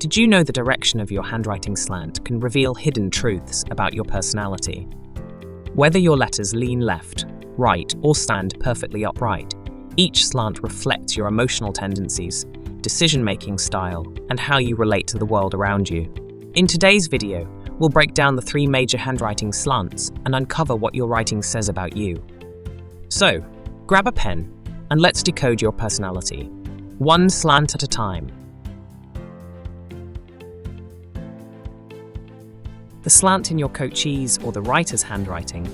Did you know the direction of your handwriting slant can reveal hidden truths about your personality? Whether your letters lean left, right, or stand perfectly upright, each slant reflects your emotional tendencies, decision-making style, and how you relate to the world around you. In today's video, we'll break down the 3 major handwriting slants and uncover what your writing says about you. So, grab a pen and let's decode your personality, one slant at a time. The slant in your coachee's or the writer's handwriting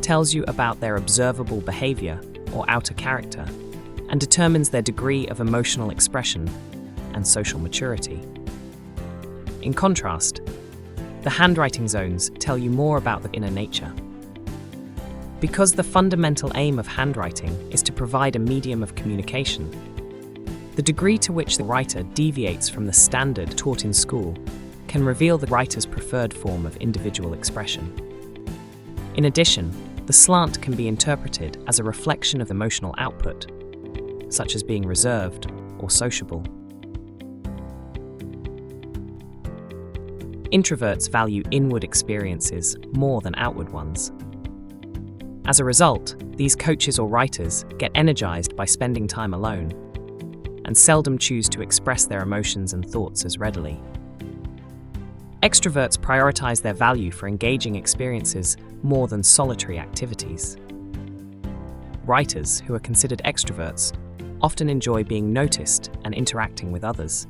tells you about their observable behavior or outer character and determines their degree of emotional expression and social maturity. In contrast, the handwriting zones tell you more about the inner nature. Because the fundamental aim of handwriting is to provide a medium of communication, the degree to which the writer deviates from the standard taught in school can reveal the writer's preferred form of individual expression. In addition, the slant can be interpreted as a reflection of emotional output, such as being reserved or sociable. Introverts value inward experiences more than outward ones. As a result, these coaches or writers get energized by spending time alone and seldom choose to express their emotions and thoughts as readily. Extroverts prioritize their value for engaging experiences more than solitary activities. Writers, who are considered extroverts, often enjoy being noticed and interacting with others.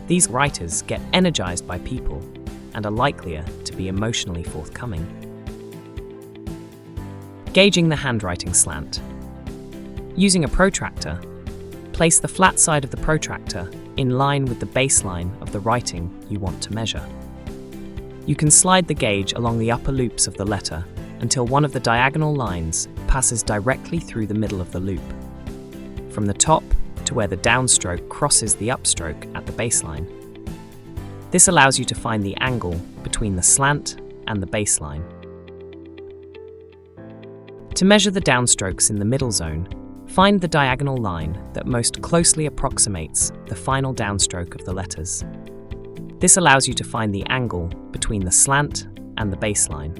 These writers get energized by people and are likelier to be emotionally forthcoming. Gauging the handwriting slant. Using a protractor, place the flat side of the protractor in line with the baseline of the writing you want to measure. You can slide the gauge along the upper loops of the letter until one of the diagonal lines passes directly through the middle of the loop, from the top to where the downstroke crosses the upstroke at the baseline. This allows you to find the angle between the slant and the baseline. To measure the downstrokes in the middle zone, find the diagonal line that most closely approximates the final downstroke of the letters. This allows you to find the angle between the slant and the baseline.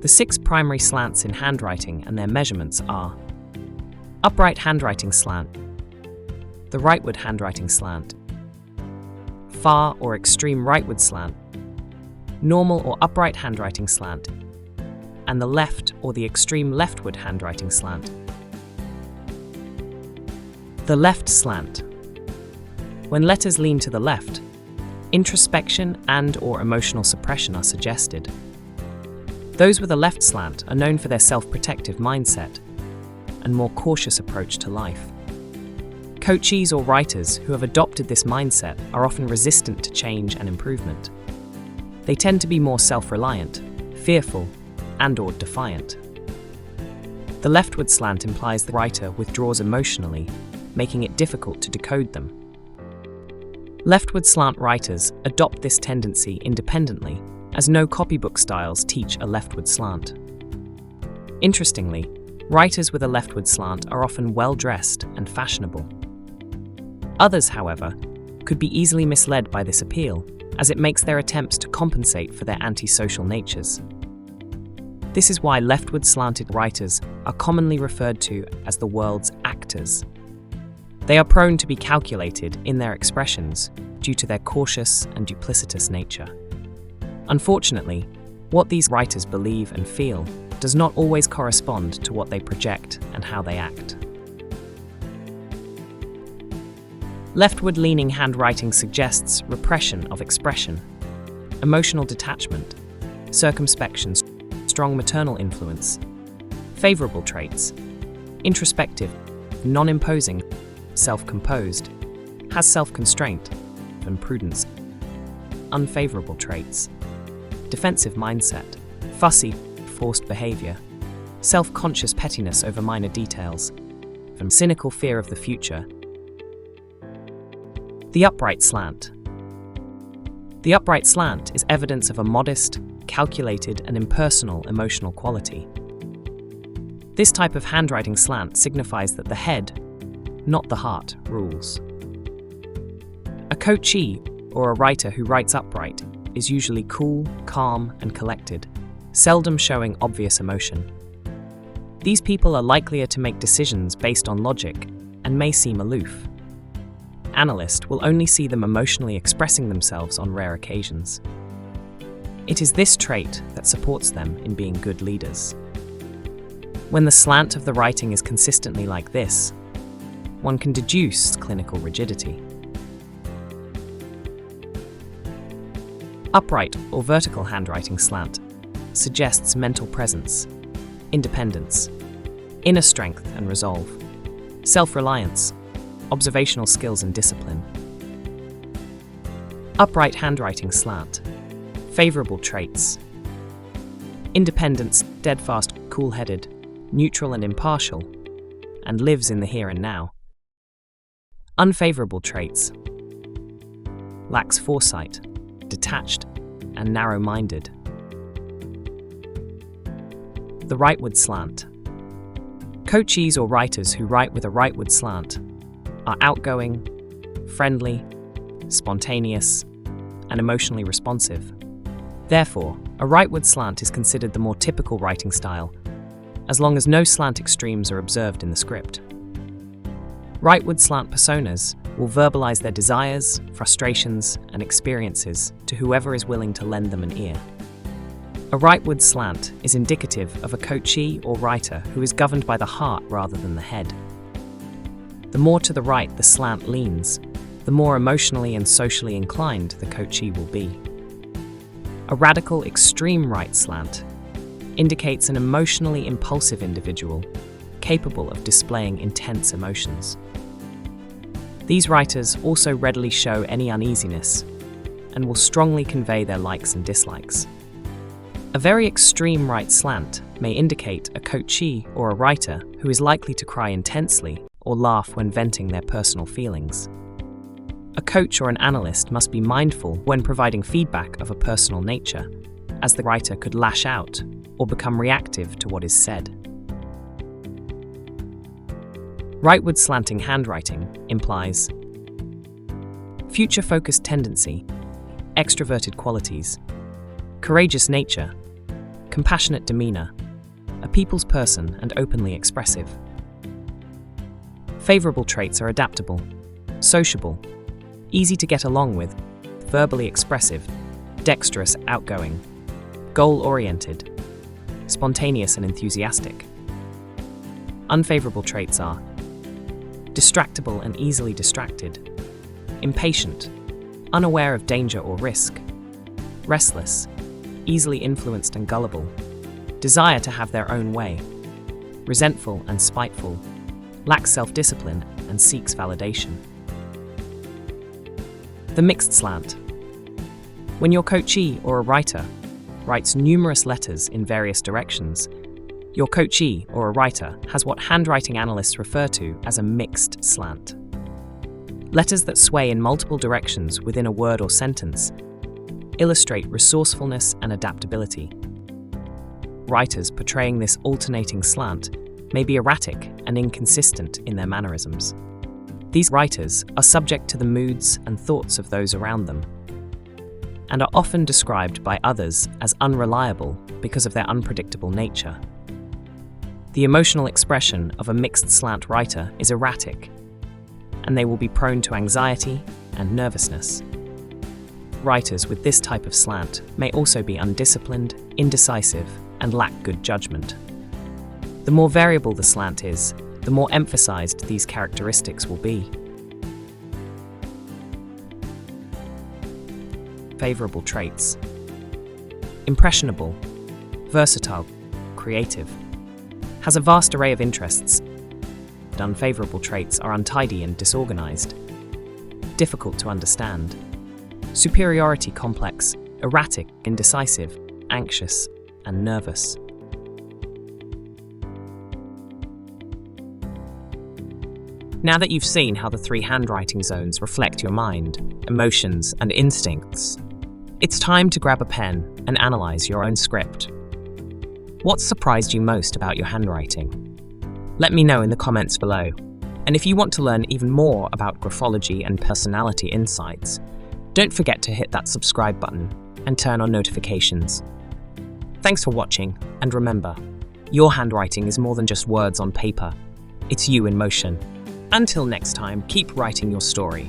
The 6 primary slants in handwriting and their measurements are: upright handwriting slant, the rightward handwriting slant, far or extreme rightward slant, normal or upright handwriting slant, and the left or the extreme leftward handwriting slant. The left slant. When letters lean to the left, introspection and/or emotional suppression are suggested. Those with a left slant are known for their self-protective mindset and more cautious approach to life. Coachees or writers who have adopted this mindset are often resistant to change and improvement. They tend to be more self-reliant, fearful, and/or defiant. The leftward slant implies the writer withdraws emotionally, making it difficult to decode them. Leftward slant writers adopt this tendency independently, as no copybook styles teach a leftward slant. Interestingly, writers with a leftward slant are often well-dressed and fashionable. Others, however, could be easily misled by this appeal, as it makes their attempts to compensate for their antisocial natures. This is why leftward slanted writers are commonly referred to as the world's actors. They are prone to be calculated in their expressions due to their cautious and duplicitous nature. Unfortunately, what these writers believe and feel does not always correspond to what they project and how they act. Leftward-leaning handwriting suggests repression of expression, emotional detachment, circumspection, strong maternal influence, favorable traits, introspective, non-imposing, self-composed, has self-constraint and prudence, unfavorable traits, defensive mindset, fussy, forced behavior, self-conscious pettiness over minor details, and cynical fear of the future. The upright slant. The upright slant is evidence of a modest, calculated, and impersonal emotional quality. This type of handwriting slant signifies that the head, not the heart, rules. A coachee, or a writer who writes upright, is usually cool, calm, and collected, seldom showing obvious emotion. These people are likelier to make decisions based on logic and may seem aloof. Analysts will only see them emotionally expressing themselves on rare occasions. It is this trait that supports them in being good leaders. When the slant of the writing is consistently like this, one can deduce clinical rigidity. Upright or vertical handwriting slant suggests mental presence, independence, inner strength and resolve, self-reliance, observational skills and discipline. Upright handwriting slant. Favorable traits: independence, steadfast, cool-headed, neutral and impartial, and lives in the here and now. Unfavorable traits: lacks foresight, detached, and narrow-minded. The rightward slant. Coachees or writers who write with a rightward slant are outgoing, friendly, spontaneous, and emotionally responsive. Therefore, a rightward slant is considered the more typical writing style, as long as no slant extremes are observed in the script. Rightward slant personas will verbalize their desires, frustrations, and experiences to whoever is willing to lend them an ear. A rightward slant is indicative of a coachee or writer who is governed by the heart rather than the head. The more to the right the slant leans, the more emotionally and socially inclined the coachee will be. A radical extreme right slant indicates an emotionally impulsive individual capable of displaying intense emotions. These writers also readily show any uneasiness and will strongly convey their likes and dislikes. A very extreme right slant may indicate a coachee or a writer who is likely to cry intensely or laugh when venting their personal feelings. A coach or an analyst must be mindful when providing feedback of a personal nature, as the writer could lash out or become reactive to what is said. Rightward slanting handwriting implies future-focused tendency, extroverted qualities, courageous nature, compassionate demeanor, a people's person and openly expressive. Favorable traits are adaptable, sociable, easy to get along with, verbally expressive, dexterous, outgoing, goal-oriented, spontaneous and enthusiastic. Unfavorable traits are distractible and easily distracted, impatient, unaware of danger or risk, restless, easily influenced and gullible, desire to have their own way, resentful and spiteful, lacks self-discipline and seeks validation. The mixed slant. When your coachee or a writer writes numerous letters in various directions, your coachee or a writer has what handwriting analysts refer to as a mixed slant. Letters that sway in multiple directions within a word or sentence illustrate resourcefulness and adaptability. Writers portraying this alternating slant may be erratic and inconsistent in their mannerisms. These writers are subject to the moods and thoughts of those around them, and are often described by others as unreliable because of their unpredictable nature. The emotional expression of a mixed slant writer is erratic, and they will be prone to anxiety and nervousness. Writers with this type of slant may also be undisciplined, indecisive, and lack good judgment. The more variable the slant is, the more emphasized these characteristics will be. Favorable traits: impressionable, versatile, creative, has a vast array of interests. Unfavorable traits are untidy and disorganized, difficult to understand, superiority complex, erratic, indecisive, anxious, and nervous. Now that you've seen how the 3 handwriting zones reflect your mind, emotions, and instincts, it's time to grab a pen and analyze your own script. What surprised you most about your handwriting? Let me know in the comments below. And if you want to learn even more about graphology and personality insights, don't forget to hit that subscribe button and turn on notifications. Thanks for watching, and remember, your handwriting is more than just words on paper. It's you in motion. Until next time, keep writing your story.